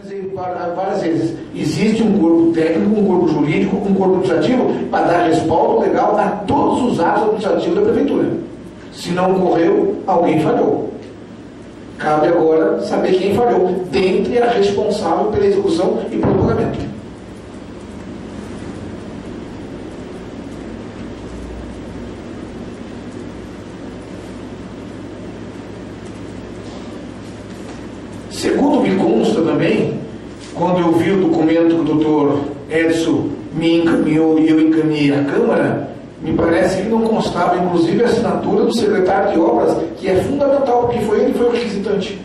dizer várias vezes, existe um corpo técnico, um corpo jurídico, um corpo administrativo para dar respaldo legal a todos os atos administrativos da Prefeitura. Se não ocorreu, alguém falhou. Cabe agora saber quem falhou, dentre a responsável pela execução e pelo pagamento. Segundo me consta também, quando eu vi o documento que o doutor Edson me encaminhou e eu encaminhei à Câmara, me parece que não constava, inclusive, a assinatura do secretário de obras, que é fundamental, porque ele foi o requisitante.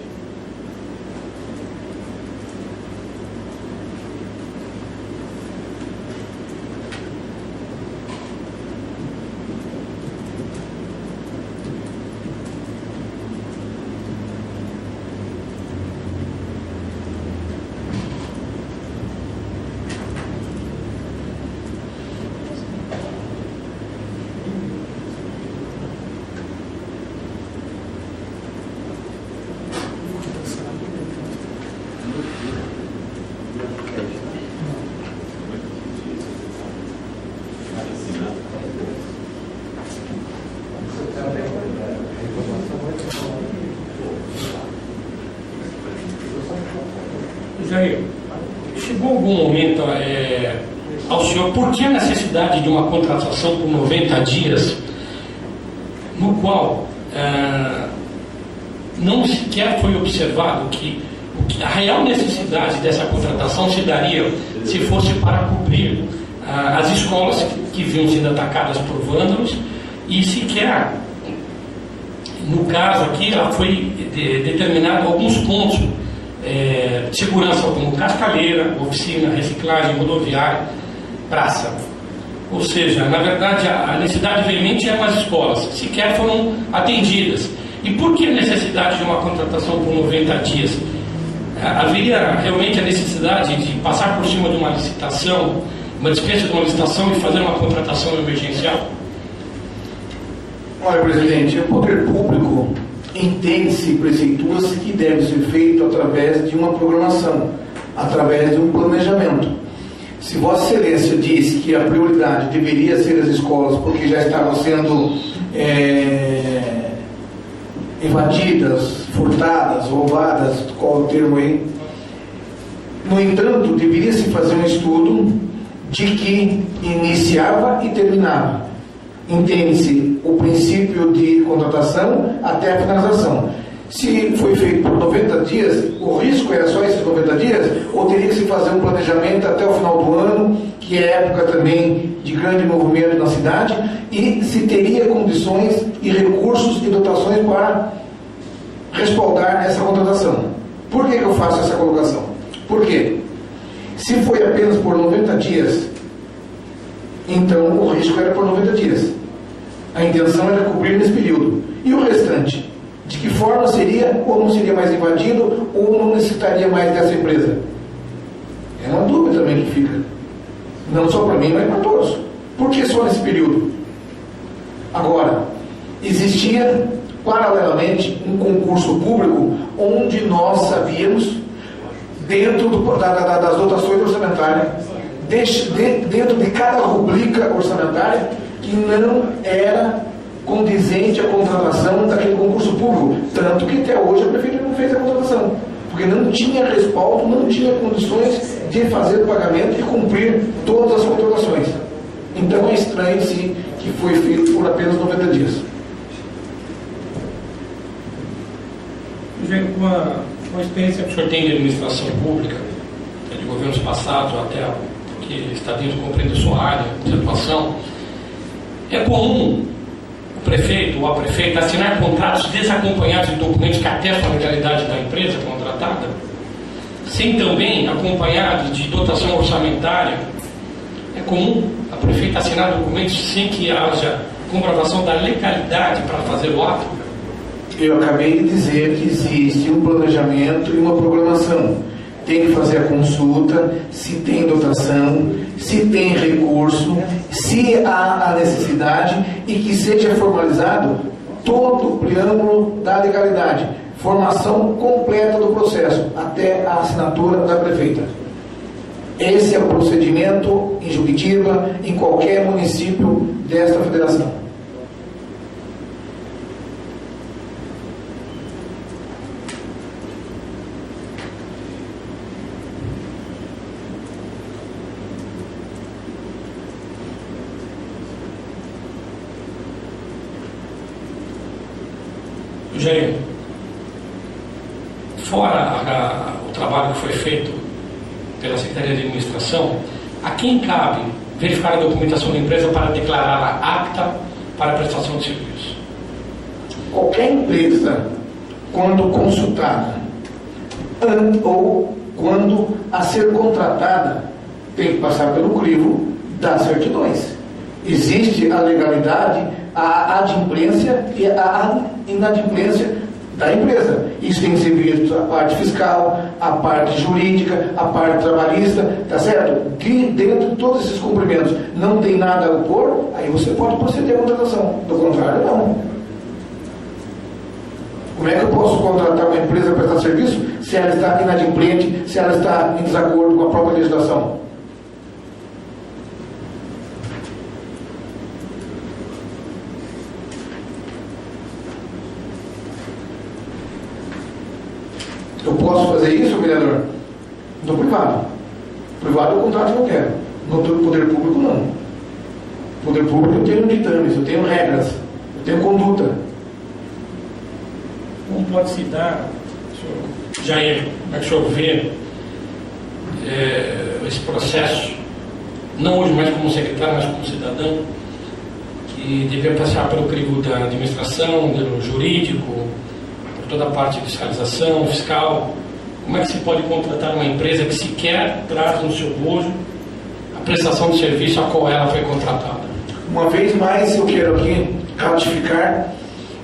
Jair, chegou algum momento ao senhor, por que a necessidade de uma contratação por 90 dias, no qual não sequer foi observado que a real necessidade dessa contratação se daria se fosse para cobrir as escolas que vinham sendo atacadas por vândalos, e sequer, no caso aqui, ela foi determinado alguns pontos de segurança, como cascalheira, oficina, reciclagem, rodoviária, praça. Ou seja, na verdade, a necessidade veemente eram as escolas, sequer foram atendidas. E por que a necessidade de uma contratação por 90 dias? Haveria realmente a necessidade de passar por cima de uma licitação, uma dispensa de uma licitação e fazer uma contratação emergencial? Olha, presidente, o poder público entende-se prefeituras que deve ser feito através de uma programação, através de um planejamento. Se Vossa Excelência diz que a prioridade deveria ser as escolas porque já estavam sendo evadidas, furtadas, roubadas, qual é o termo aí? No entanto, deveria se fazer um estudo de que iniciava e terminava. Entende-se o princípio de contratação até a finalização. Se foi feito por 90 dias, o risco era só esses 90 dias, ou teria que se fazer um planejamento até o final do ano, que é época também de grande movimento na cidade, e se teria condições e recursos e dotações para respaldar essa contratação. Por que eu faço essa colocação? Por quê? Se foi apenas por 90 dias, então o risco era por 90 dias. A intenção era cobrir nesse período. E o restante? De que forma seria, ou não seria mais invadido, ou não necessitaria mais dessa empresa? É uma dúvida também que fica. Não só para mim, mas para todos. Por que só nesse período? Agora, existia paralelamente um concurso público onde nós sabíamos, dentro das dotações orçamentárias, dentro de cada rubrica orçamentária, que não era condizente à contratação daquele concurso público, tanto que até hoje a prefeitura não fez a contratação, porque não tinha respaldo, não tinha condições de fazer o pagamento e cumprir todas as contratações. Então é estranho, sim, que foi feito por apenas 90 dias. Com a experiência que o senhor tem de administração pública, de governos passados, até porque está dentro de compreender sua área de atuação, é comum o prefeito ou a prefeita assinar contratos desacompanhados de documentos que atestam a legalidade da empresa contratada, sem também acompanhados de dotação orçamentária. É comum a prefeita assinar documentos sem que haja comprovação da legalidade para fazer o ato. Eu acabei de dizer que existe um planejamento e uma programação. Tem que fazer a consulta, se tem dotação, se tem recurso, se há a necessidade, e que seja formalizado todo o preâmbulo da legalidade. formação completa do processo, até a assinatura da prefeita. Esse é o procedimento em Juquitiba, em qualquer município desta federação. Jair, fora o trabalho que foi feito pela Secretaria de Administração, a quem cabe verificar a documentação da empresa para declará-la apta para a prestação de serviço? Qualquer empresa, quando consultada ou quando a ser contratada, tem que passar pelo crivo das certidões. Existe a legalidade, a adimplência e a inadimplência da empresa. Isso tem que ser visto a parte fiscal, a parte jurídica, a parte trabalhista, tá certo? Que dentro de todos esses cumprimentos não tem nada a opor, aí você pode proceder à contratação. Do contrário, não. Como é que eu posso contratar uma empresa para prestar serviço se ela está inadimplente, se ela está em desacordo com a própria legislação? Eu posso fazer isso, vereador? No privado. Privado eu contrato não quero. No poder público não. No poder público eu tenho ditames, eu tenho regras, eu tenho conduta. Como pode se dar, Jair, como é que o senhor vê esse processo, não hoje mais como secretário, mas como cidadão, que devia passar pelo crivo da administração, do jurídico, toda a parte de fiscalização, fiscal? Como é que se pode contratar uma empresa que sequer traz no seu bojo a prestação de serviço a qual ela foi contratada? Uma vez mais eu quero aqui ratificar,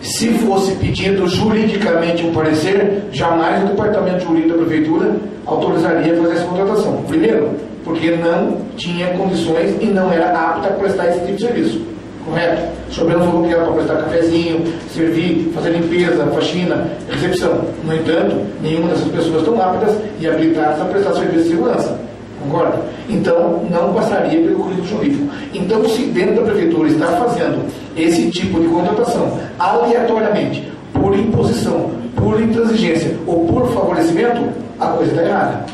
se fosse pedido juridicamente um parecer, jamais o departamento jurídico da prefeitura autorizaria a fazer essa contratação. Primeiro, porque não tinha condições e não era apta a prestar esse tipo de serviço. Correto? O senhor mesmo falou que era para prestar cafezinho, servir, fazer limpeza, faxina, recepção. No entanto, nenhuma dessas pessoas estão aptas e habilitadas a prestar serviço de segurança. Concorda? Então, não passaria pelo crivo jurídico. Então, se dentro da prefeitura está fazendo esse tipo de contratação aleatoriamente, por imposição, por intransigência ou por favorecimento, a coisa está errada.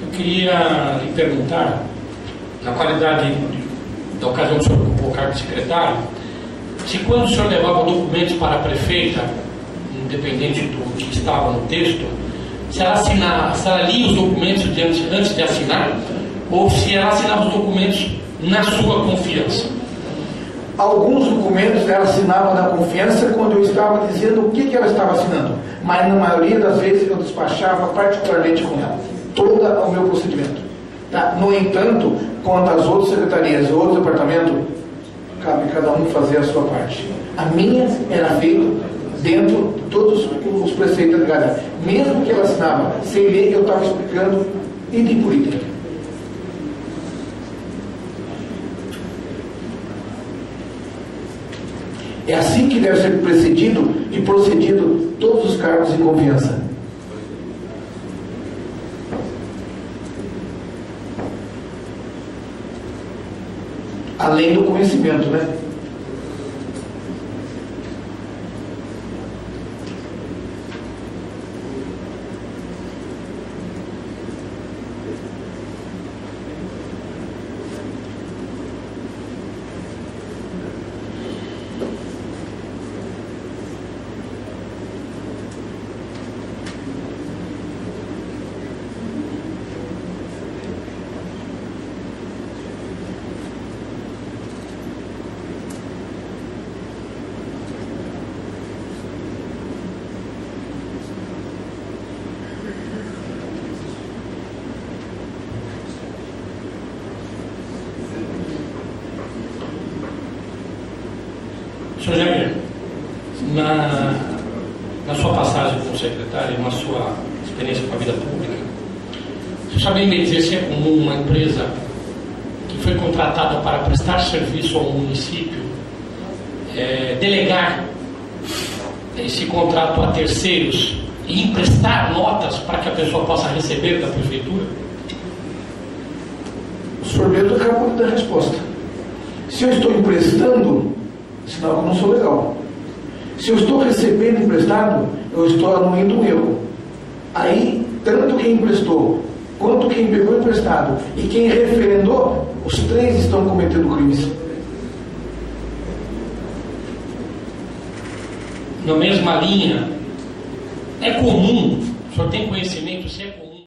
Eu queria lhe perguntar, na qualidade da ocasião que o senhor ocupou o cargo de secretário, se quando o senhor levava documentos para a prefeita, independente do que estava no texto, se ela lia os documentos antes de assinar, ou se ela assinava os documentos na sua confiança? Alguns documentos ela assinava na confiança quando eu estava dizendo o que ela estava assinando, mas na maioria das vezes eu despachava particularmente com ela, todo o meu procedimento. Tá? No entanto, quanto às outras secretarias ou outros departamentos, cabe cada um fazer a sua parte. A minha era feita dentro de todos os preceitos da legalidade. Mesmo que ela assinava sem ler, eu estava explicando item por item. É assim que deve ser precedido e procedido todos os cargos de confiança. Além do conhecimento, né? Senhor Jair, na sua passagem como secretário, na sua experiência com a vida pública, você sabe me dizer se é comum uma empresa que foi contratada para prestar serviço ao município delegar esse contrato a terceiros e emprestar notas para que a pessoa possa receber da prefeitura? O senhor mesmo acabou de dar a resposta. Se eu estou emprestando, sinal que eu não sou legal. Se eu estou recebendo emprestado, eu estou anuindo um erro. Aí, tanto quem emprestou, quanto quem pegou emprestado e quem referendou, os três estão cometendo crimes. Na mesma linha, é comum, o senhor tem conhecimento se é comum